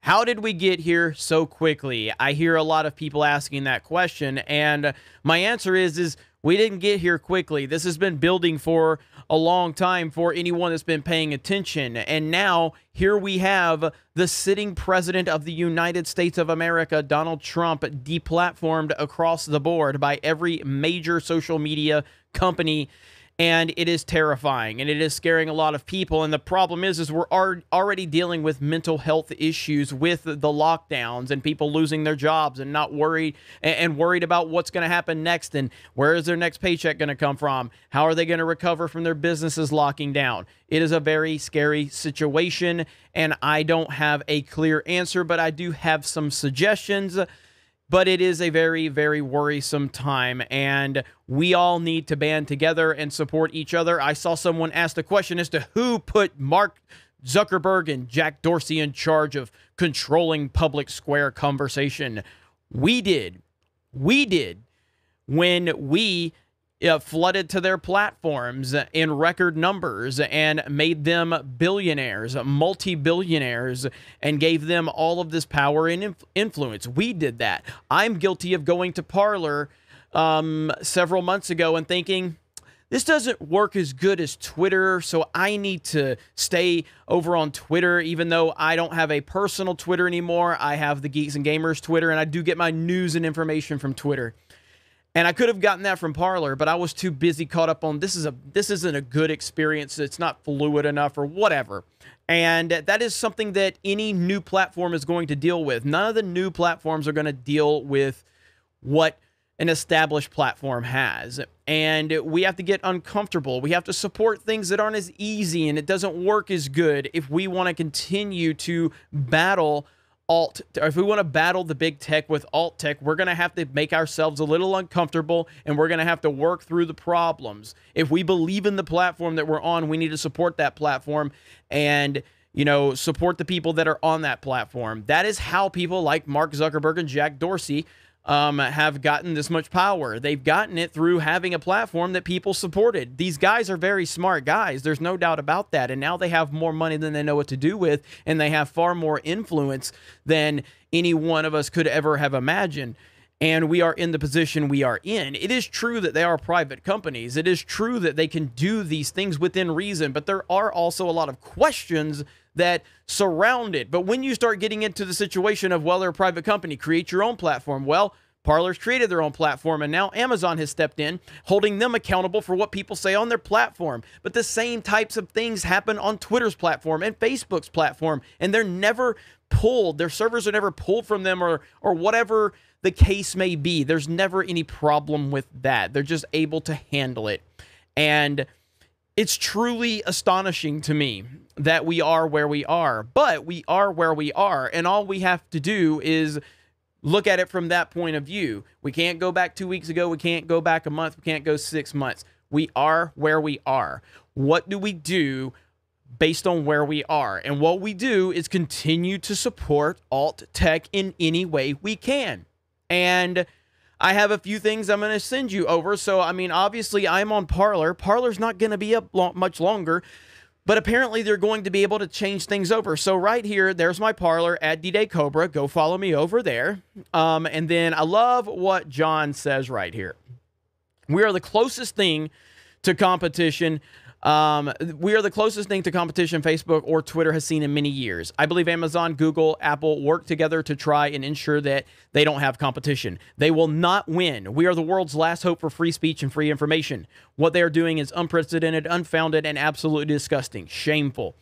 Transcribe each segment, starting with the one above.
How did we get here so quickly? I hear a lot of people asking that question, and my answer is we didn't get here quickly. This has been building for a long time for anyone that's been paying attention. And now here we have the sitting president of the United States of America, Donald Trump, deplatformed across the board by every major social media company. And it is terrifying, and it is scaring a lot of people. And the problem is we're already dealing with mental health issues with the lockdowns and people losing their jobs and not worried about what's going to happen next and where is their next paycheck going to come from? How are they going to recover from their businesses locking down? It is a very scary situation, and I don't have a clear answer, but I do have some suggestions. But it is a very, very worrisome time, and we all need to band together and support each other. I saw someone ask the question as to who put Mark Zuckerberg and Jack Dorsey in charge of controlling public square conversation. We did. We did when we flooded to their platforms in record numbers and made them billionaires, multi-billionaires, and gave them all of this power and influence. We did that. I'm guilty of going to Parler several months ago and thinking, this doesn't work as good as Twitter, so I need to stay over on Twitter, even though I don't have a personal Twitter anymore. I have the Geeks and Gamers Twitter, and I do get my news and information from Twitter. And I could have gotten that from Parler, but I was too busy caught up on this isn't a good experience. It's not fluid enough or whatever. And that is something that any new platform is going to deal with. None of the new platforms are going to deal with what an established platform has. And we have to get uncomfortable. We have to support things that aren't as easy, and it doesn't work as good if we want to continue to battle if we want to battle the big tech with alt tech, we're going to have to make ourselves a little uncomfortable, and we're going to have to work through the problems. If we believe in the platform that we're on, we need to support that platform and, support the people that are on that platform. That is how people like Mark Zuckerberg and Jack Dorsey have gotten this much power. They've gotten it through having a platform that people supported. These guys are very smart guys. There's no doubt about that. And now they have more money than they know what to do with, and they have far more influence than any one of us could ever have imagined. And we are in the position we are in. It is true that they are private companies. It is true that they can do these things within reason, but there are also a lot of questions that surround it. But when you start getting into the situation of, well, they're a private company, create your own platform. Well, Parler's created their own platform, and now Amazon has stepped in, holding them accountable for what people say on their platform. But the same types of things happen on Twitter's platform and Facebook's platform, and they're never pulled. Their servers are never pulled from them or whatever the case may be. There's never any problem with that. They're just able to handle it. And it's truly astonishing to me that we are where we are, but we are where we are, and all we have to do is look at it from that point of view. We can't go back 2 weeks ago. We can't go back a month. We can't go 6 months. We are where we are. What do we do based on where we are? And what we do is continue to support alt tech in any way we can. And I have a few things I'm going to send you over. So, obviously I'm on Parler. Parler's not going to be up much longer, but apparently they're going to be able to change things over. So right here, there's my Parler at DDayCobra. Go follow me over there. And then I love what John says right here. We are the closest thing to competition. Facebook or Twitter has seen in many years. I believe Amazon, Google, Apple work together to try and ensure that they don't have competition. They will not win. We are the world's last hope for free speech and free information. What they are doing is unprecedented, unfounded, and absolutely disgusting. Shameful.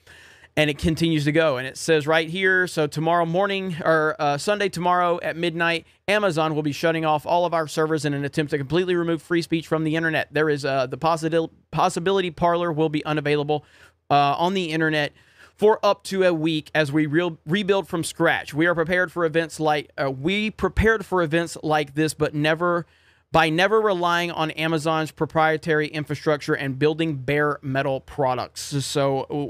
And it continues to go. And it says right here, so tomorrow morning, or Sunday tomorrow at midnight, Amazon will be shutting off all of our servers in an attempt to completely remove free speech from the internet. There is the possibility Parler will be unavailable on the internet for up to a week as we rebuild from scratch. We are prepared for events like this, but never relying on Amazon's proprietary infrastructure and building bare metal products. So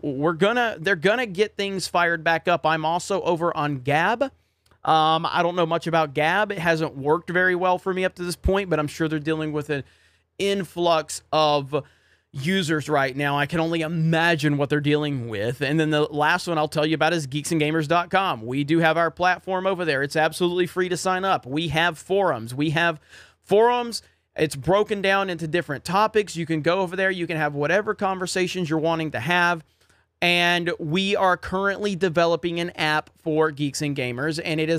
they're gonna get things fired back up. I'm also over on Gab. I don't know much about Gab. It hasn't worked very well for me up to this point, but I'm sure they're dealing with an influx of users right now. I can only imagine what they're dealing with. And then the last one I'll tell you about is geeksandgamers.com. We do have our platform over there. It's absolutely free to sign up. We have forums. It's broken down into different topics. You can go over there. You can have whatever conversations you're wanting to have. And we are currently developing an app for Geeks and Gamers. And it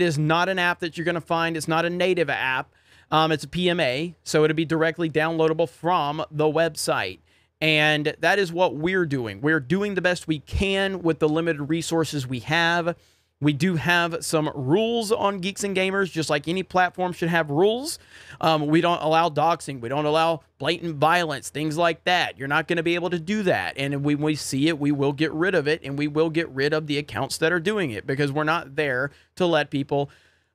is not an app that you're going to find. It's not a native app. It's a PMA, so it'll be directly downloadable from the website. And that is what we're doing. We're doing the best we can with the limited resources we have. We do have some rules on Geeks and Gamers, just like any platform should have rules. We don't allow doxing. We don't allow blatant violence, things like that. You're not going to be able to do that. And when we see it, we will get rid of it, and we will get rid of the accounts that are doing it, because we're not there to let people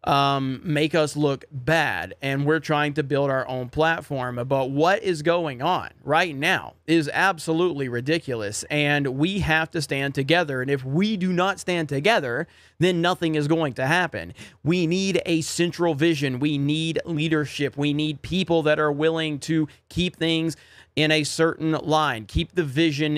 make us look bad, and we're trying to build our own platform. But what is going on right now is absolutely ridiculous, and we have to stand together. And if we do not stand together, then nothing is going to happen. We need a central vision. We need leadership. We need people that are willing to keep things in a certain line, keep the vision,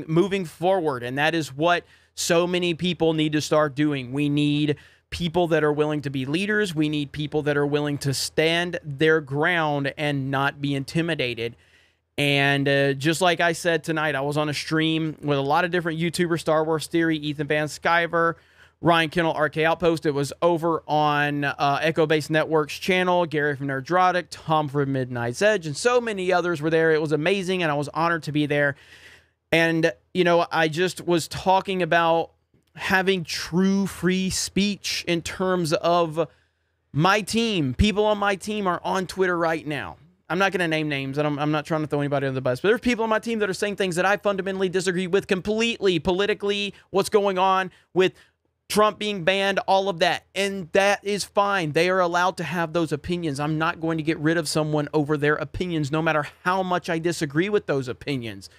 moving forward. And that is what so many people need to start doing. We need people that are willing to be leaders. We need people that are willing to stand their ground and not be intimidated. And just like I said tonight, I was on a stream with a lot of different YouTubers: Star Wars Theory, Ethan Van Sciver, Ryan Kennel, RK Outpost. It was over on Echo Base Network's channel, Gary from Nerdrotic, Tom from Midnight's Edge, and so many others were there. It was amazing, and I was honored to be there. And, I just was talking about having true free speech in terms of my team. People on my team are on Twitter right now. I'm not going to name names, and I'm not trying to throw anybody under the bus, but there's people on my team that are saying things that I fundamentally disagree with completely, politically, what's going on with Trump being banned, all of that. And that is fine. They are allowed to have those opinions. I'm not going to get rid of someone over their opinions, no matter how much I disagree with those opinions.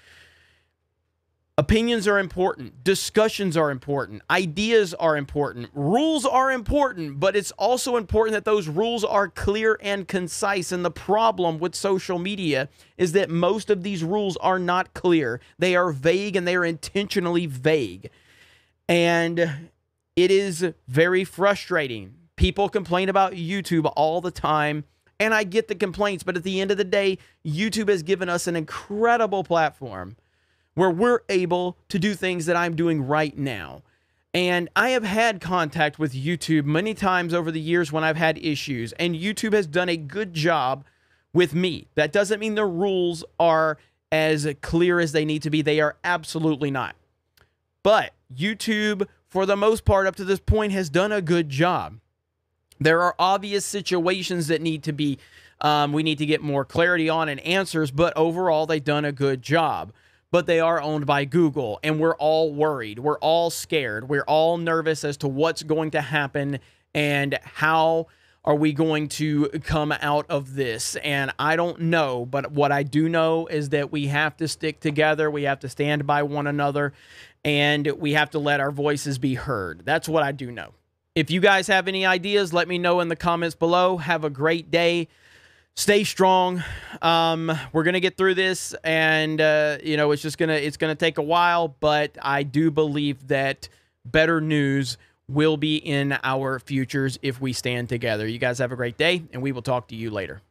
Opinions are important. Discussions are important. Ideas are important. Rules are important, but it's also important that those rules are clear and concise. And the problem with social media is that most of these rules are not clear. They are vague, and they are intentionally vague. And it is very frustrating. People complain about YouTube all the time, and I get the complaints, but at the end of the day, YouTube has given us an incredible platform where we're able to do things that I'm doing right now. And I have had contact with YouTube many times over the years when I've had issues, and YouTube has done a good job with me. That doesn't mean the rules are as clear as they need to be. They are absolutely not. But YouTube, for the most part, up to this point, has done a good job. There are obvious situations that need to be, we need to get more clarity on and answers, but overall, they've done a good job. But they are owned by Google, and we're all worried. We're all scared. We're all nervous as to what's going to happen and how are we going to come out of this. And I don't know, but what I do know is that we have to stick together. We have to stand by one another, and we have to let our voices be heard. That's what I do know. If you guys have any ideas, let me know in the comments below. Have a great day. Stay strong. We're going to get through this, and, it's going to take a while, but I do believe that better news will be in our futures if we stand together. You guys have a great day, and we will talk to you later.